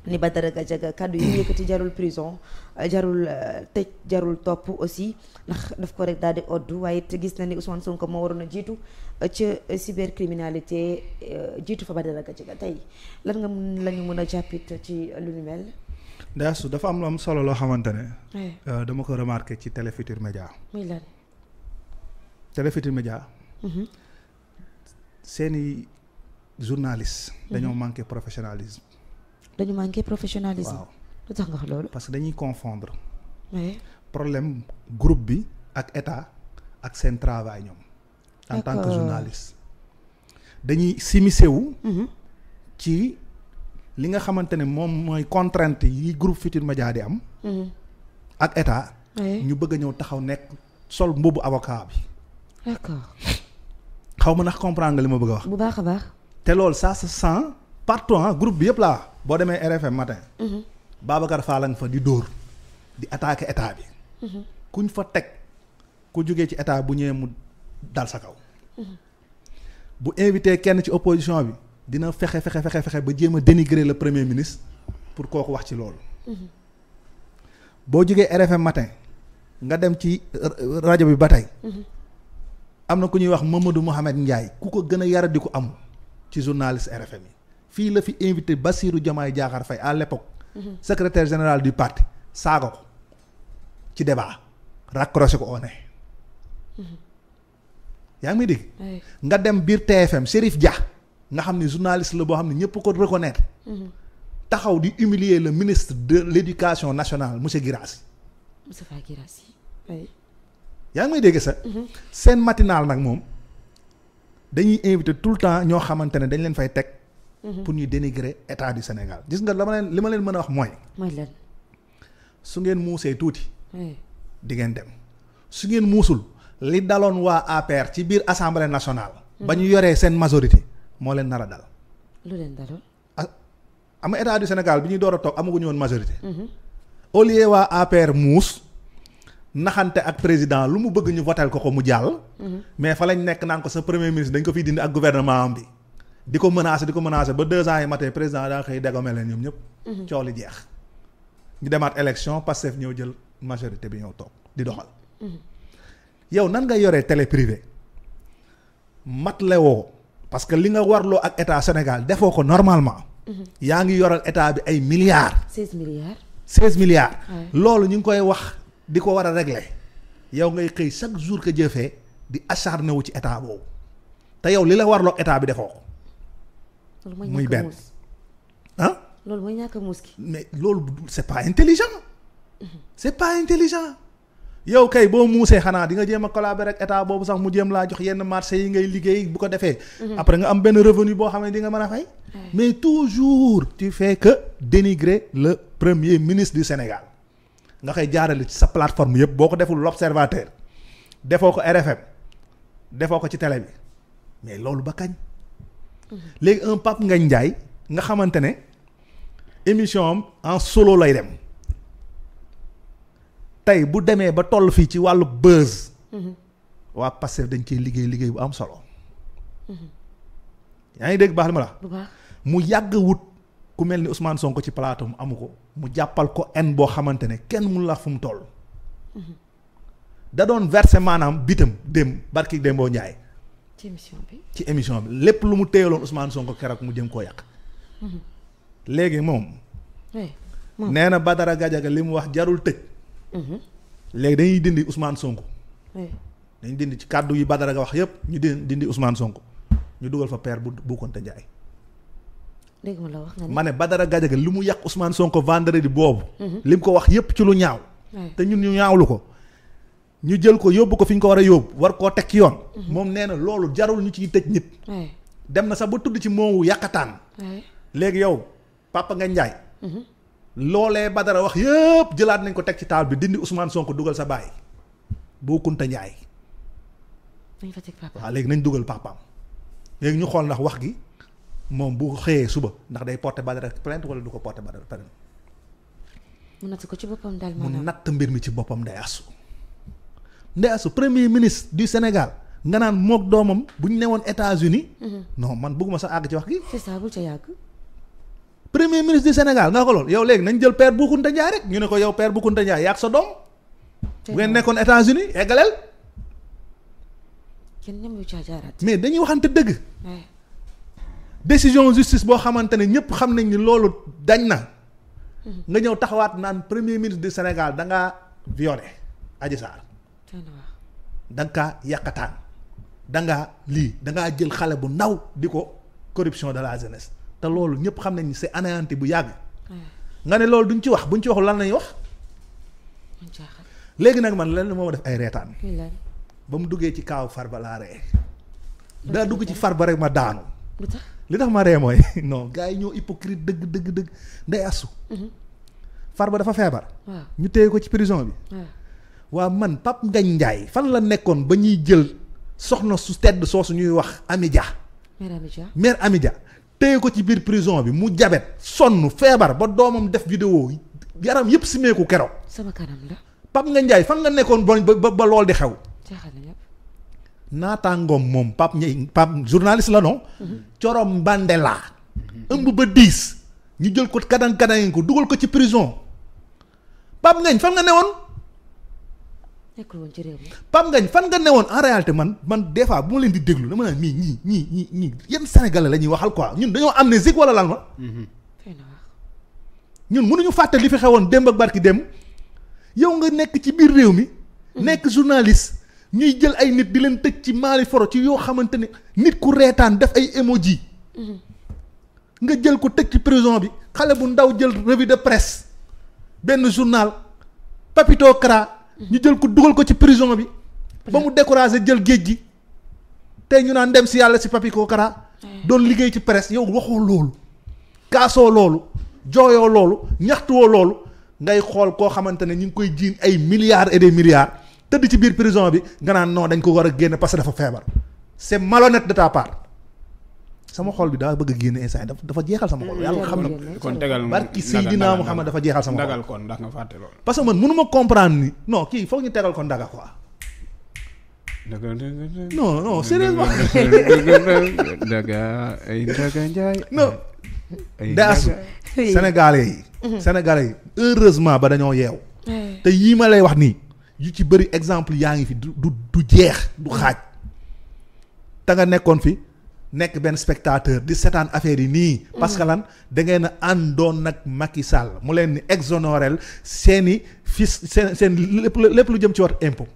ni Badara Gadiaga kàddu yi yëkkati jarul prison jarul tëj jarul topp aussi ndax daf ko rek daal di oddu waaye it gis na ni Ousmane Sonko moo waroon a jiitu ca cybercriminalité jiitu fa Badara Gadiaga tey lan nga la ñu mën a jàppit ci lu ni mel. Ndeyaasu dafa am lu am solo loo xamante ne. dama ko remarqué ci Télé Futurs Médias. muy lan. Télé Futurs Médias. seeni journalistes. dañoo manqué professionnalisme. dañu manqué professionnalisme. waaw lu tax nga wax loolu. parce que dañuy confondre. oui. problème groupe bi ak état ak seen travail ñoom. en tant que journaliste. dañuy s'immiscer wu. ci li nga xamante ne moom mooy contrainte yi groupe Futurs Médias di am. ak état. ñu bëgg a ñëw taxaw nekk sol mbubu avocat bi. d'accord. xaw ma ndax comprendre nga li ma bëgg a wax. bu baax a baax. te loolu ça se sent partout groupe bi yëpp laa boo demee RFM matin. Babacar Fall nga fa di dóor di attaquer état bi. kuñ fa teg ku jógee ci état bu ñëwee mu dal sa kaw. bu invité kenn ci opposition bi dina fexe ba jéem a dénigrer le premier ministre pour kooku wax ci loolu. boo jógee RFM matin nga dem ci rajo bi ba tey. am na ku ñuy wax Mamadou Mohamed Ndiaye ku ko gën a yara di ko am ci journaliste RFM yi fii la fi invité Bassirou Diomaye Diakhar Faye à l'époque secrétaire général du parti saaga ko ci débat raccroché ko au nez. yaa ngi may dégg. nga dem biir TFM Chérif Dia nga xam ne journaliste la boo xam ne ñëpp ko reconnaître. taxaw di humilier le ministre de l'éducation nationale monsieur Guirassy. Moustapha Guirassy. yaa ngi may dégg sax. seen matinal nag moom dañuy invité tout le temps ñoo xamante ne dañ leen fay teg. pour ñuy dénigrer état du Sénégal gis nga li ma leen mën a wax mooy. mooy lan. su ngeen muusee tuuti. di ngeen dem su ngeen muusul li daloon waa APR ci biir assemblée nationale. ba ñu yoree seen majorité moo leen nar a dal. lu leen daloon. am nga état du Sénégal bi ñuy door a toog amaguñu woon majorité. au lieu waa APR muus. naxante ak président lu mu bëgg ñu votel ko mu jàll. mais fa lañ nekk naan ko sa premier ministre dañ ko fiy dindi ak gouvernement am bi. di ko menacer ba 2 ans yi matee président daa xëy dégomé leen ñoom ñëpp. coow li jeex. ñu demaat élection Pastef ñëw jël majorité bi ñëw toog di doxal. yow nan nga yoree télé privé matle woo parce que li nga warloo ak état Sénégal defoo ko normalement. yaa ngi yoral état bi ay milliards. 16 milliards. loolu ñu ngi koy wax. di ko war a régler yow ngay xëy chaque jour que jëfee di acharné wu ci état boobu te yow li la warloo état bi defoo ko. muy benn loolu mooy ñàkk a muus ki. mais loolu c'est pas intelligent. c'est pas intelligent. yow kay boo muusee xanaa di nga jéem a collaborer ak état boobu sax mu jéem laa jox yenn marché yi ngay liggéey bu ko defee. après nga am benn revenu boo xam ne di nga mën a fay. mais toujours tu fais que dénigrer le premier ministre du Sénégal. nga koy jaarale ci sa plateforme yëpp boo ko deful l'Observateur defoo ko RFM defoo ko ci télé bi mais loolu ba kañ. léegi un Pape Ngagne Ndiaye nga xamante ne émission am en solo lay dem tey bu demee ba toll fii ci wàllu buzz. waa Pastef dañ ciy liggéey bu am solo. yaa ngi dégg baax li ma la. mu yàgg wut. ku mel ni Ousmane Sonko ci plateau mu amu ko mu jàppal ko en boo xamante ne kenn mënu la fu mu toll. da doon verser maanaam bitam dem barki Dembo Ndiaye. ci émission bi lépp lu mu téyaloon Ousmane Sonko keroog mu jëm koo yàq. léegi moom. nee na Badara Gadiaga li mu wax jarul tëj. léegi dañuy dindi Ousmane Sonko. dañuy dindi ci kàddu yi Badara ga wax yépp ñu dindi Ousmane Sonko ñu dugal fa père bu Konte Ndiaye. dégg ma la wax nga ma ne Badara Gadiaga li mu yàq Ousmane Sonko vendredi boobu. li mu ko wax yépp ci lu ñaaw. te ñun ñu ñaawlu ko. ñu jël ko yóbbu ko fi ñu ko war a yóbbu war koo teg ci yoon. moom nee na loolu jarul ñu ciy tëj nit. dem na sax ba tudd ci moomu yàqataan. léegi yow Papa Ngagne Ndiaye. loolee Badara wax yépp jëlaat nañ ko teg ci taal bi dindi Ousmane Sonko dugal sa baay Bou Kounta Ndiaye. nañ fa teg papa waaw léegi nañ dugal papaam léegi ñu xool ndax wax gi. moom bu xëyee suba ndax day porter Badara plainte wala du ko porter Badara plainte. mu natt ko ci boppam daal mu natt mbir mi ci boppam Ndeye Assou premier ministre du Sénégal nga naan mook doomam bu ñu newoon États-Unis non man bëgguma sax àgg ci wax gi. c'est ça bul ca yàgg. premier ministre du Sénégal nga ko lool yow léegi nañ jël père Boucounta Ndiaye rek ñu ne ko yow père Boucounta Ndiaye yaag sa doom bu ngeen nekkoon États-Unis eggaleel kenn ñam yu caajaaraat. mais dañuy waxante dëgg décision justice boo xamante ne ñëpp xam nañ ni loolu dañ na nga ñëw taxawaat naan premier ministre du Sénégal da ngaa violé Adji Sarr da nga kaa yàqataan da ngaa lii da ngaa jël xale bu ndaw di ko corruption de la jeunesse te loolu ñëpp xam nañ ni c'est anéanti bu yàgg nga ne loolu duñ ci wax buñ ci waxul lan lañuy wax léegi nag man lenn moo ma def ay reetaan ba mu duggee ci kaaw Farba laa ree daa dugg ci Farba rek ma daanu li tax ma ree mooy non gars yi ñoo hypocrite dëgg nday asu Farba dafa feebar ñu téye ko ci prison bi waa man Pape Ngagne Ndiaye fan la nekkoon ba ñuy jël soxna su tedd soosu ñuy wax Amidia mère Amidia téye ko ci biir prison bi mu jabet sonn feebar ba doomam def vidéo yaram yëpp simeeku keroog sama kanam la Pape Ngagne Ndiaye fan nga nekkoon ba lool di xew naataangoom moom Pape journaliste la non Corom Bandela ëmb ba 10 ñu jël ko kadang ko dugal ko ci prison Pape Ngagne fan nga newoon nekkul woon ci réew mi Pape Ngagne fan nga newoon en réalité man des fois bu ma leen di déglu dama naan ñii yenn Sénégalais la ñuy waxal quoi ñun dañoo amnésique wala lan ma ñun mënuñu fàtte li fi xewoon démb ak barki démb yow nga nekk ci biir réew mi nekk journaliste ñuy jël ay nit di leen tëj ci maali foro ci yoo xamante ne nit ku reetaan def ay emoji nga jël ko tëj ci prison bi xale bu ndaw jël revue de presse benn journal Papito Kara ñu jël ko dugal ko ci prison bi ba mu découragé jël géej gi tey ñu naan dem si yàlla si Papito Kara doon liggéey ci presse yow waxoo loolu kaasoo loolu jooyoo loolu ñaxtuwoo loolu ngay xool koo xamante ne ñu ngi koy jiin ay milliards et des milliards tëdd ci biir prison bi nga naan non dañ ko war a génne parce que dafa feebar c'est malhonnête de ta part sama xol bi daa bëgg a génne instant dafa jeexal sama xol yàlla xam na kon tegal barki Seydina Muhammad dafa jeexal sama xol ndagal kon ndax nga fàtte loolu parce que man mënu ma comprendre ni non kii foog ñu tegal ko ndaga quoi non sérieusement ndaga ay ndaga njaay non daasu sénégalais yi heureusement ba dañoo yeew te yii ma lay wax nii yu ci bëri exemple yaa ngi fi du jeex du xaaj te nga nekkoon fi nekk benn spectateur di seetaan affaire yi nii parce que lan da ngeen a àndoon nag Macky Sall mu leen ni exonérel seeni fis seen lépp lu jëm ci war impôt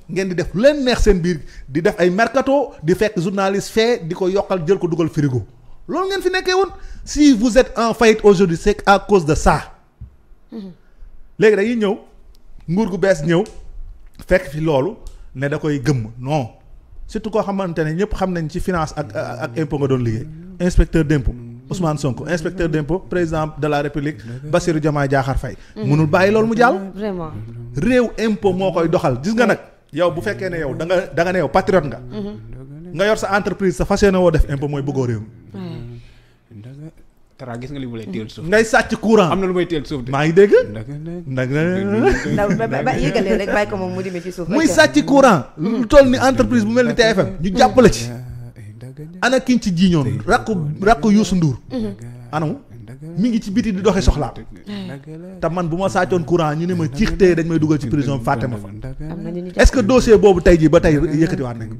ngeen di def lu leen neex seen biir di def ay mercato di fekk journaliste fee di ko yokkal jël ko dugal frigo loolu ngeen fi nekkee woon si vous êtes en faillite aujourd'hui c'est à cause de ça léegi dañuy ñëw nguur gu bees ñëw fekk fi loolu ne da koy gëmm non surtout koo xamante ne ñëpp xam nañ ci finance ak impôt nga doon liggéey inspecteur d'impôt Ousmane Sonko inspecteur d'impôt président de la République Bassirou Diomaye Diakhar Faye mënul bàyyi loolu mu jàll vraiment réew impôt moo koy doxal gis nga nag yow bu fekkee ne yow da nga ne yow patriote nga yor sa entreprise sa fas yéene woo def impôt mooy bëggoo réew mi Tara gis nga li mu lay teel suuf ngay sàcc courant am na lu may teel suuf de maa ngi dégg ndaw ba yëgalee rek bàyyi ko moom mu dimee ci suuf muy sàcc courant lu toll ni entreprise bu mel ni TFM ñu jàppale ci ana kiñ ci jiiñoon rakku Youssou Ndour anamu mi ngi ci biti di doxee soxlaa te man bu ma sàccoon courant ñu ne ma ciix tey dañ may dugal ci prison fàtte ma fa est-ce que dossier boobu tey jii ba tey yëkkatiwaat nañ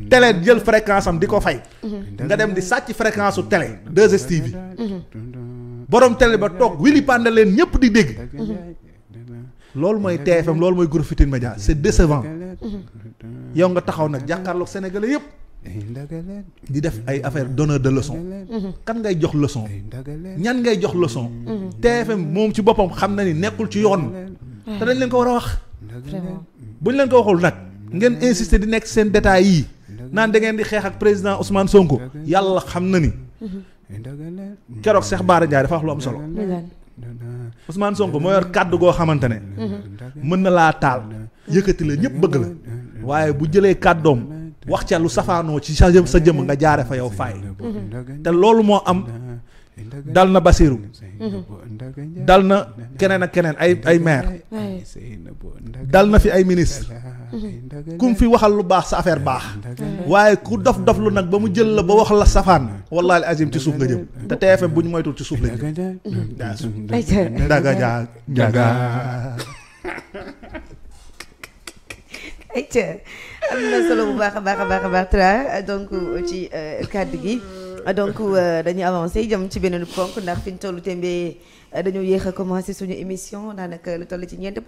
télé jël fréquence am di ko fay nga dem di sàcc fréquence su télé 2STV borom télé ba toog wili pande leen ñëpp di dégg loolu mooy TFM loolu mooy Groupe Futurs Médias c'est décevant yow nga taxaw nag jàkkaarloog sénégalais yëpp di def ay affaire donneur de leçon kan ngay jox leçon ñan ngay jox leçon TFM moom ci boppam xam na ni nekkul ci yoon te dañ leen ko war a wax buñ leen ko waxul nag ngeen insister di nekk seen détails yii naan da ngeen di xeex ak président Ousmane Sonko yàlla xam na ni keroog Cheikh Bara Ndiaye dafa wax lu am solo Ousmane Sonko moo yor kàddu goo xamante ne mën na laa taal yëkkati la ñëpp bëgg la waaye bu jëlee kàddoom wax ca lu safaanoo ci sa jëm nga jaare fa yow faay te loolu moo am dal na Bassirou dal na keneen ak keneen ay maire dal na fi ay ministre kum fi waxal lu baax sa affaire baax waaye ku dof lu nag ba mu jël la ba wax la safaan wallaahi azim ci suuf nga jëm te TFM bu ñu moytul ci suuf la jëm daga jaga ayca am na solo bu baax a baax Tra donc ci kàddu gi donc dañuy avancé jëm ci beneen ponk ndax fi ñu tollu tembe dañoo yéex a commencé suñu émission daanaka lu toll ci ñeenti